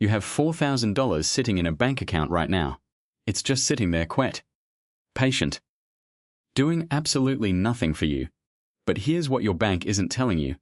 You have $4,000 sitting in a bank account right now. It's just sitting there quiet, patient, doing absolutely nothing for you. But here's what your bank isn't telling you.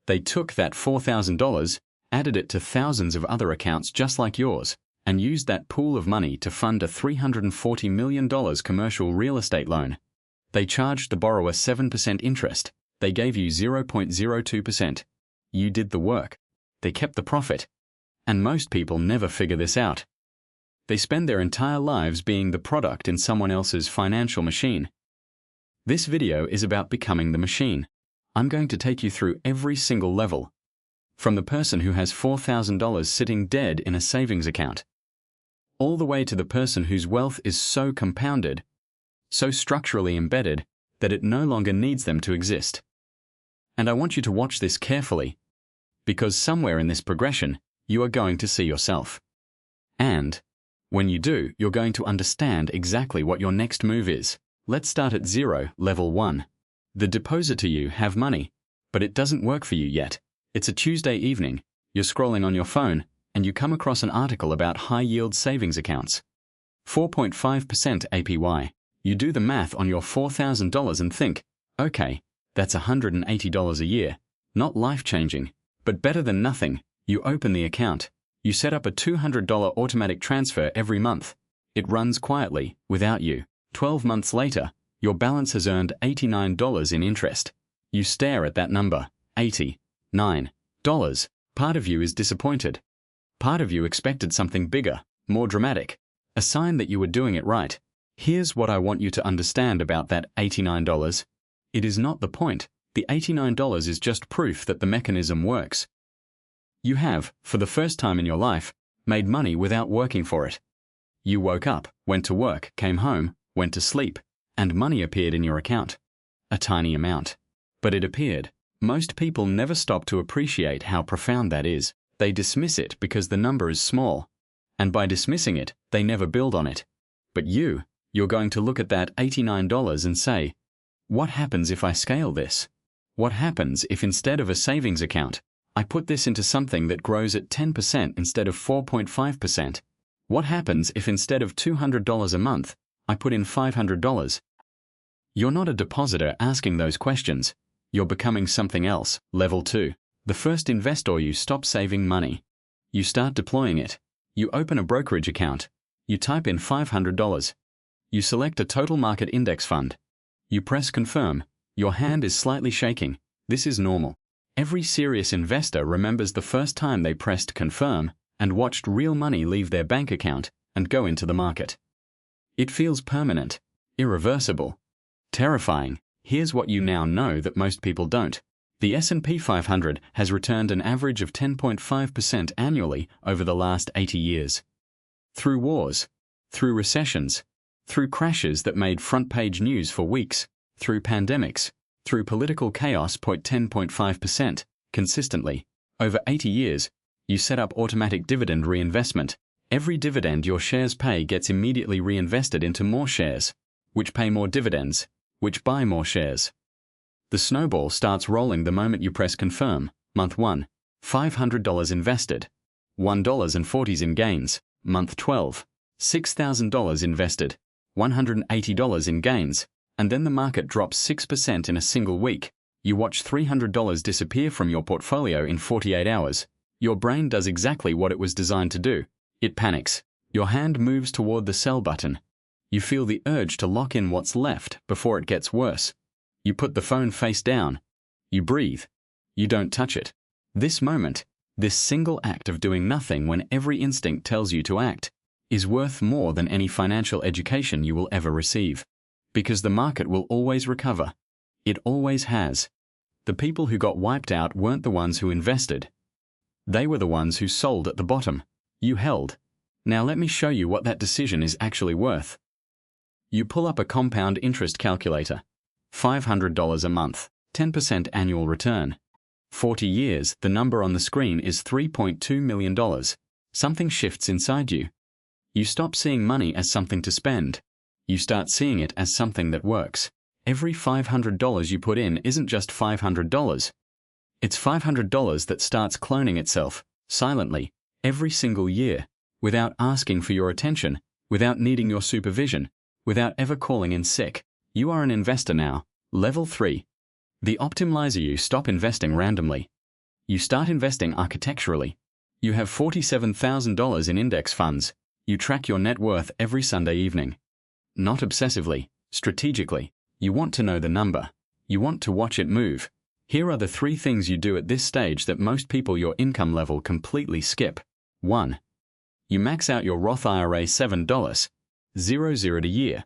They took that $4,000, added it to thousands of other accounts just like yours, and used that pool of money to fund a $340 million commercial real estate loan. They charged the borrower 7% interest. They gave you 0.02%. You did the work. They kept the profit. And most people never figure this out. They spend their entire lives being the product in someone else's financial machine. This video is about becoming the machine. I'm going to take you through every single level. From the person who has $4,000 sitting dead in a savings account, all the way to the person whose wealth is so compounded, so structurally embedded, that it no longer needs them to exist. And I want you to watch this carefully, because somewhere in this progression, you are going to see yourself. And when you do, you're going to understand exactly what your next move is. Let's start at 0, level 1. The Depositor you have money, but it doesn't work for you yet. It's a Tuesday evening, you're scrolling on your phone, and you come across an article about high-yield savings accounts. 4.5% APY. You do the math on your $4,000 and think, okay, that's $180 a year. Not life-changing, but better than nothing. You open the account. You set up a $200 automatic transfer every month. It runs quietly, without you. 12 months later, your balance has earned $89 in interest. You stare at that number, $89. Part of you is disappointed. Part of you expected something bigger, more dramatic, a sign that you were doing it right. Here's what I want you to understand about that $89. It is not the point. The $89 is just proof that the mechanism works. You have, for the first time in your life, made money without working for it. You woke up, went to work, came home, went to sleep, and money appeared in your account. A tiny amount. But it appeared. Most people never stop to appreciate how profound that is. They dismiss it because the number is small. And by dismissing it, they never build on it. But you're going to look at that $89 and say, what happens if I scale this? What happens if instead of a savings account, I put this into something that grows at 10% instead of 4.5%? What happens if instead of $200 a month, I put in $500? You're not a depositor asking those questions. You're becoming something else. Level 2. The first investor, you stop saving money. You start deploying it. You open a brokerage account. You type in $500. You select a total market index fund. You press confirm. Your hand is slightly shaking. This is normal. Every serious investor remembers the first time they pressed confirm and watched real money leave their bank account and go into the market. It feels permanent, irreversible, terrifying. Here's what you now know that most people don't. The S&P 500 has returned an average of 10.5% annually over the last 80 years. Through wars, through recessions, through crashes that made front-page news for weeks, through pandemics, through political chaos, 10.5% consistently. Over 80 years, you set up automatic dividend reinvestment. Every dividend your shares pay gets immediately reinvested into more shares, which pay more dividends, which buy more shares. The snowball starts rolling the moment you press confirm. Month 1, $500 invested. $1.40 in gains. Month 12, $6,000 invested. $180 in gains. And then the market drops 6% in a single week. You watch $300 disappear from your portfolio in 48 hours. Your brain does exactly what it was designed to do. It panics. Your hand moves toward the sell button. You feel the urge to lock in what's left before it gets worse. You put the phone face down. You breathe. You don't touch it. This moment, this single act of doing nothing when every instinct tells you to act, is worth more than any financial education you will ever receive. Because the market will always recover. It always has. The people who got wiped out weren't the ones who invested. They were the ones who sold at the bottom. You held. Now let me show you what that decision is actually worth. You pull up a compound interest calculator. $500 a month, 10% annual return. 40 years, the number on the screen is $3.2 million. Something shifts inside you. You stop seeing money as something to spend. You start seeing it as something that works. Every $500 you put in isn't just $500. It's $500 that starts cloning itself, silently, every single year, without asking for your attention, without needing your supervision, without ever calling in sick. You are an investor now. Level 3. The optimizer. You stop investing randomly. You start investing architecturally. You have $47,000 in index funds. You track your net worth every Sunday evening. Not obsessively, strategically. You want to know the number. You want to watch it move. Here are the 3 things you do at this stage that most people your income level completely skip. 1. You max out your Roth IRA $7.00 a year.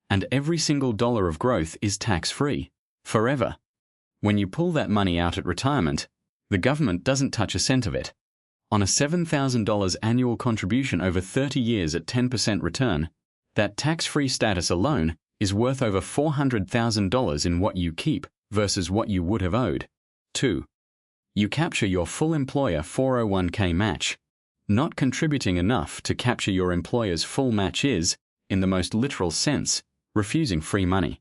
And every single dollar of growth is tax-free. Forever. When you pull that money out at retirement, the government doesn't touch a cent of it. On a $7,000 annual contribution over 30 years at 10% return, that tax-free status alone is worth over $400,000 in what you keep versus what you would have owed. 2. You capture your full employer 401k match. Not contributing enough to capture your employer's full match is, in the most literal sense, refusing free money.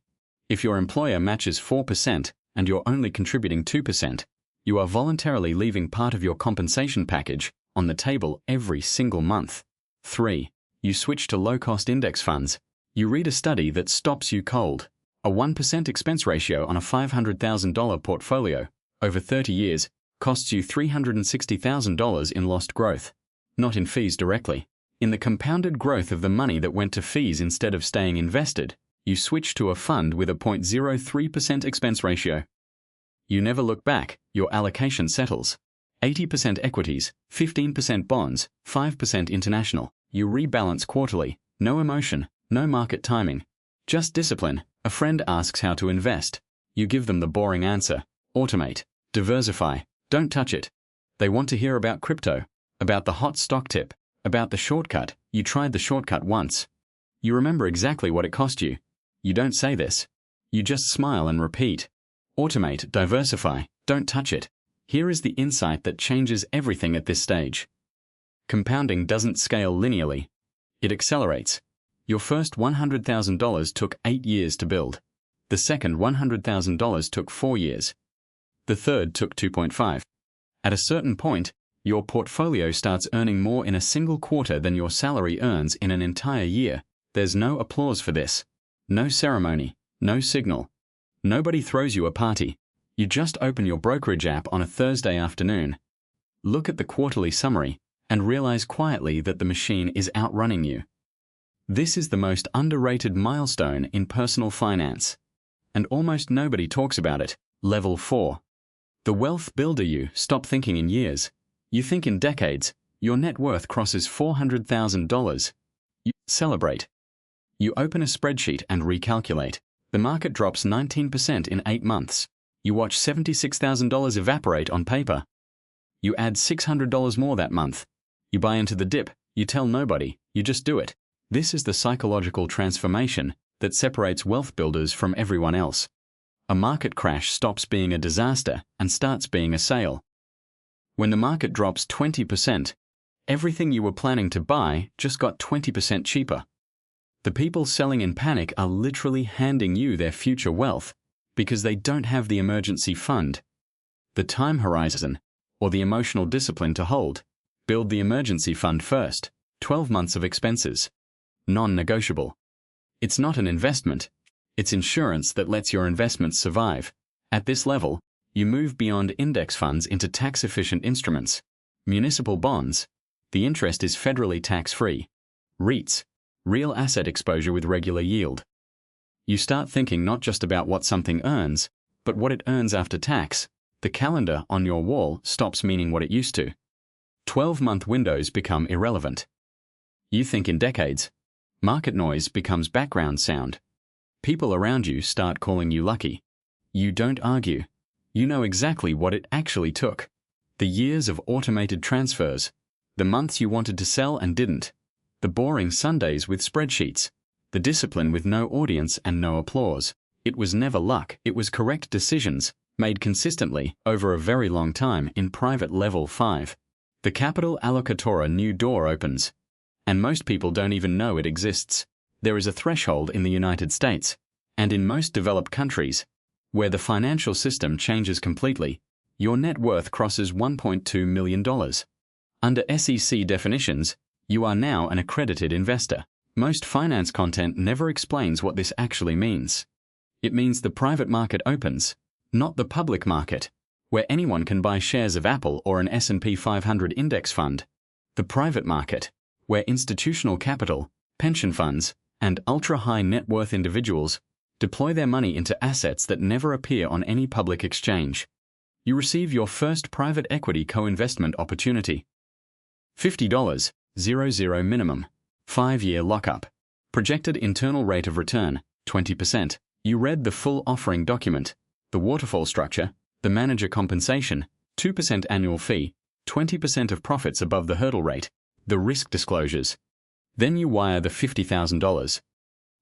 If your employer matches 4% and you're only contributing 2%, you are voluntarily leaving part of your compensation package on the table every single month. 3. You switch to low-cost index funds. You read a study that stops you cold. A 1% expense ratio on a $500,000 portfolio over 30 years costs you $360,000 in lost growth. Not in fees directly. In the compounded growth of the money that went to fees instead of staying invested, you switch to a fund with a 0.03% expense ratio. You never look back. Your allocation settles. 80% equities, 15% bonds, 5% international. You rebalance quarterly. No emotion, no market timing. Just discipline. A friend asks how to invest. You give them the boring answer. Automate. Diversify. Don't touch it. They want to hear about crypto, about the hot stock tip, about the shortcut. You tried the shortcut once. You remember exactly what it cost you. You don't say this. You just smile and repeat. Automate, diversify, don't touch it. Here is the insight that changes everything at this stage. Compounding doesn't scale linearly. It accelerates. Your first $100,000 took 8 years to build. The second $100,000 took 4 years. The third took 2.5. At a certain point, your portfolio starts earning more in a single quarter than your salary earns in an entire year. There's no applause for this. No ceremony. No signal. Nobody throws you a party. You just open your brokerage app on a Thursday afternoon, look at the quarterly summary, and realize quietly that the machine is outrunning you. This is the most underrated milestone in personal finance, and almost nobody talks about it. Level 4. The wealth builder. You stop thinking in years. You think in decades. Your net worth crosses $400,000. You celebrate. You open a spreadsheet and recalculate. The market drops 19% in 8 months. You watch $76,000 evaporate on paper. You add $600 more that month. You buy into the dip. You tell nobody. You just do it. This is the psychological transformation that separates wealth builders from everyone else. A market crash stops being a disaster and starts being a sale. When the market drops 20%, everything you were planning to buy just got 20% cheaper. The people selling in panic are literally handing you their future wealth because they don't have the emergency fund, the time horizon, or the emotional discipline to hold. Build the emergency fund first. 12 months of expenses. Non-negotiable. It's not an investment. It's insurance that lets your investments survive. At this level, you move beyond index funds into tax-efficient instruments. Municipal bonds. The interest is federally tax-free. REITs. Real asset exposure with regular yield. You start thinking not just about what something earns, but what it earns after tax. The calendar on your wall stops meaning what it used to. 12-month windows become irrelevant. You think in decades. Market noise becomes background sound. People around you start calling you lucky. You don't argue. You know exactly what it actually took. The years of automated transfers. The months you wanted to sell and didn't. The boring Sundays with spreadsheets. The discipline with no audience and no applause. It was never luck. It was correct decisions, made consistently over a very long time in private level 5. The Capital Allocator new door opens. And most people don't even know it exists. There is a threshold in the United States, and in most developed countries, where the financial system changes completely. Your net worth crosses $1.2 million. Under SEC definitions, you are now an accredited investor. Most finance content never explains what this actually means. It means the private market opens, not the public market, where anyone can buy shares of Apple or an S&P 500 index fund. The private market, where institutional capital, pension funds, and ultra-high net worth individuals deploy their money into assets that never appear on any public exchange. You receive your first private equity co-investment opportunity. $50, 00 minimum, 5-year lockup. Projected internal rate of return, 20%. You read the full offering document, the waterfall structure, the manager compensation, 2% annual fee, 20% of profits above the hurdle rate, the risk disclosures. Then you wire the $50,000.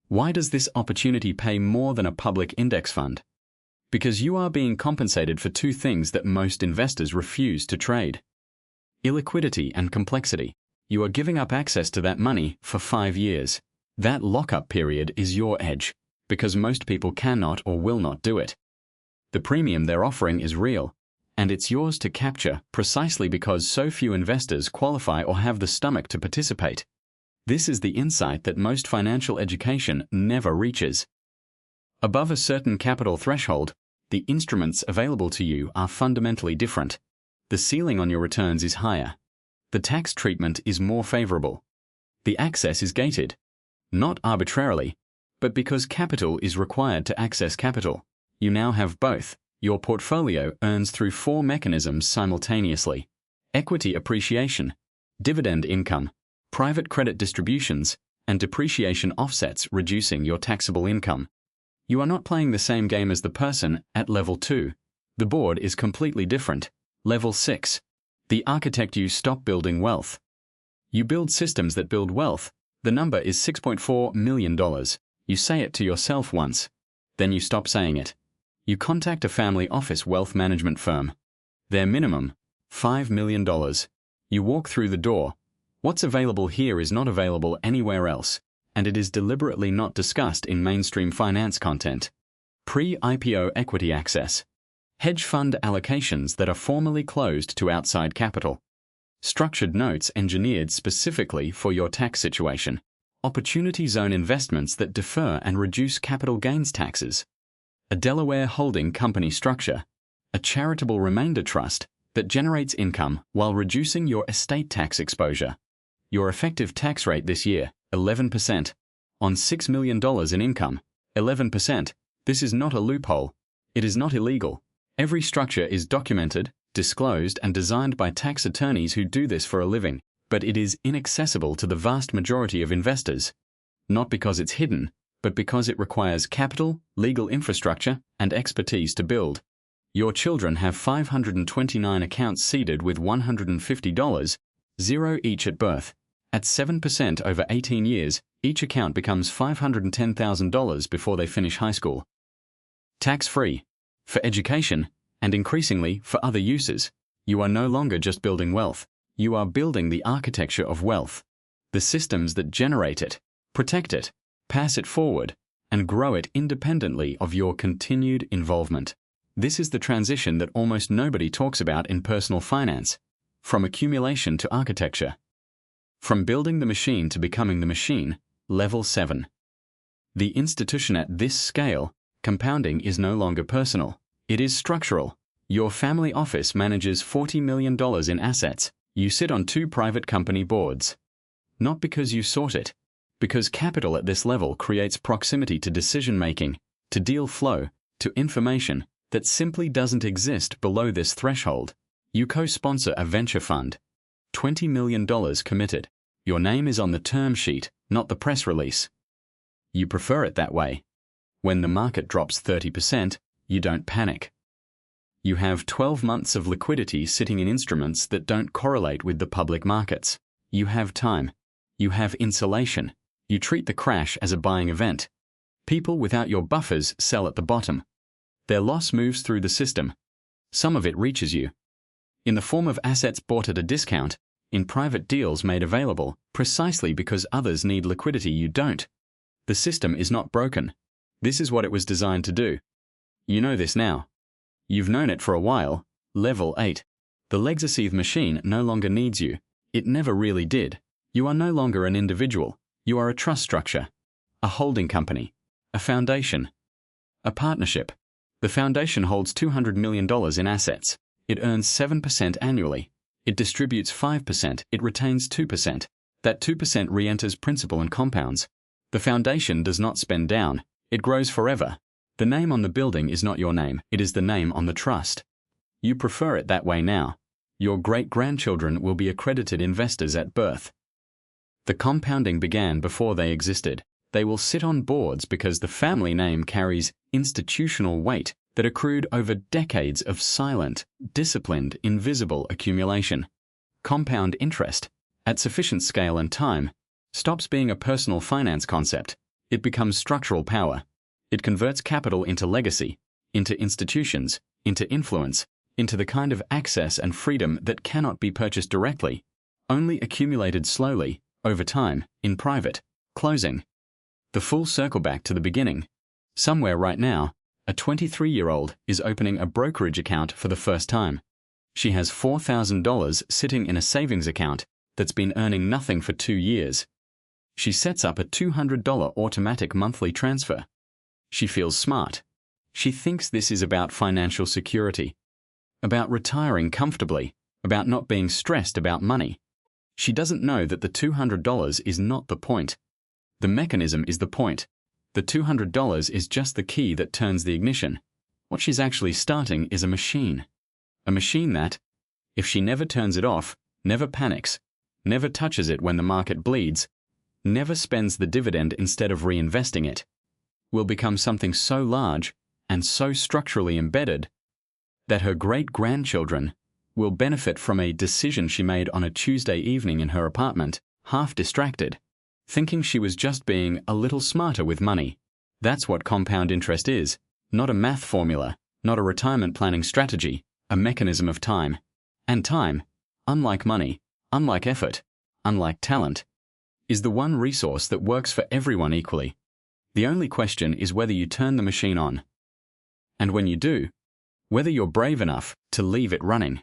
Why does this opportunity pay more than a public index fund? Because you are being compensated for two things that most investors refuse to trade: illiquidity and complexity. You are giving up access to that money for 5 years. That lockup period is your edge, because most people cannot or will not do it. The premium they're offering is real, and it's yours to capture precisely because so few investors qualify or have the stomach to participate. This is the insight that most financial education never reaches. Above a certain capital threshold, the instruments available to you are fundamentally different. The ceiling on your returns is higher. The tax treatment is more favorable. The access is gated, not arbitrarily, but because capital is required to access capital. You now have both. Your portfolio earns through 4 mechanisms simultaneously: equity appreciation, dividend income, private credit distributions, and depreciation offsets, reducing your taxable income. You are not playing the same game as the person at level 2. The board is completely different. Level 6. The architect. You stop building wealth. You build systems that build wealth. The number is $6.4 million. You say it to yourself once. Then you stop saying it. You contact a family office wealth management firm. Their minimum, $5 million. You walk through the door. What's available here is not available anywhere else, and it is deliberately not discussed in mainstream finance content. Pre-IPO equity access. Hedge fund allocations that are formally closed to outside capital. Structured notes engineered specifically for your tax situation. Opportunity zone investments that defer and reduce capital gains taxes. A Delaware holding company structure. A charitable remainder trust that generates income while reducing your estate tax exposure. Your effective tax rate this year, 11%. On $6 million in income, 11%. This is not a loophole. It is not illegal. Every structure is documented, disclosed, and designed by tax attorneys who do this for a living, but it is inaccessible to the vast majority of investors. Not because it's hidden, but because it requires capital, legal infrastructure, and expertise to build. Your children have 529 accounts seeded with $150, 0 each at birth. At 7% over 18 years, each account becomes $510,000 before they finish high school. Tax-free. For education, and increasingly for other uses, you are no longer just building wealth. You are building the architecture of wealth. The systems that generate it, protect it, pass it forward, and grow it independently of your continued involvement. This is the transition that almost nobody talks about in personal finance, from accumulation to architecture. From building the machine to becoming the machine, level 7. The institution at this scale, compounding is no longer personal. It is structural. Your family office manages $40 million in assets. You sit on 2 private company boards. Not because you sought it, because capital at this level creates proximity to decision-making, to deal flow, to information that simply doesn't exist below this threshold. You co-sponsor a venture fund. $20 million committed. Your name is on the term sheet, not the press release. You prefer it that way. When the market drops 30%, you don't panic. You have 12 months of liquidity sitting in instruments that don't correlate with the public markets. You have time. You have insulation. You treat the crash as a buying event. People without your buffers sell at the bottom. Their loss moves through the system. Some of it reaches you. In the form of assets bought at a discount, in private deals made available, precisely because others need liquidity you don't. The system is not broken. This is what it was designed to do. You know this now. You've known it for a while. Level 8. The legacy machine no longer needs you. It never really did. You are no longer an individual. You are a trust structure, a holding company, a foundation, a partnership. The foundation holds $200 million in assets. It earns 7% annually. It distributes 5%. It retains 2%. That 2% re-enters principal and compounds. The foundation does not spend down. It grows forever. The name on the building is not your name. It is the name on the trust. You prefer it that way now. Your great-grandchildren will be accredited investors at birth. The compounding began before they existed. They will sit on boards because the family name carries institutional weight that accrued over decades of silent, disciplined, invisible accumulation. Compound interest, at sufficient scale and time, stops being a personal finance concept. It becomes structural power. It converts capital into legacy, into institutions, into influence, into the kind of access and freedom that cannot be purchased directly, only accumulated slowly, over time, in private. Closing. The full circle back to the beginning. Somewhere right now, a 23-year-old is opening a brokerage account for the first time. She has $4,000 sitting in a savings account that's been earning nothing for 2 years. She sets up a $200 automatic monthly transfer. She feels smart. She thinks this is about financial security, about retiring comfortably, about not being stressed about money. She doesn't know that the $200 is not the point. The mechanism is the point. The $200 is just the key that turns the ignition. What she's actually starting is a machine. A machine that, if she never turns it off, never panics, never touches it when the market bleeds, never spends the dividend instead of reinvesting it, will become something so large and so structurally embedded that her great-grandchildren will benefit from a decision she made on a Tuesday evening in her apartment, half distracted, thinking she was just being a little smarter with money. That's what compound interest is, not a math formula, not a retirement planning strategy, a mechanism of time. And time, unlike money, unlike effort, unlike talent, is the one resource that works for everyone equally. The only question is whether you turn the machine on. And when you do, whether you're brave enough to leave it running.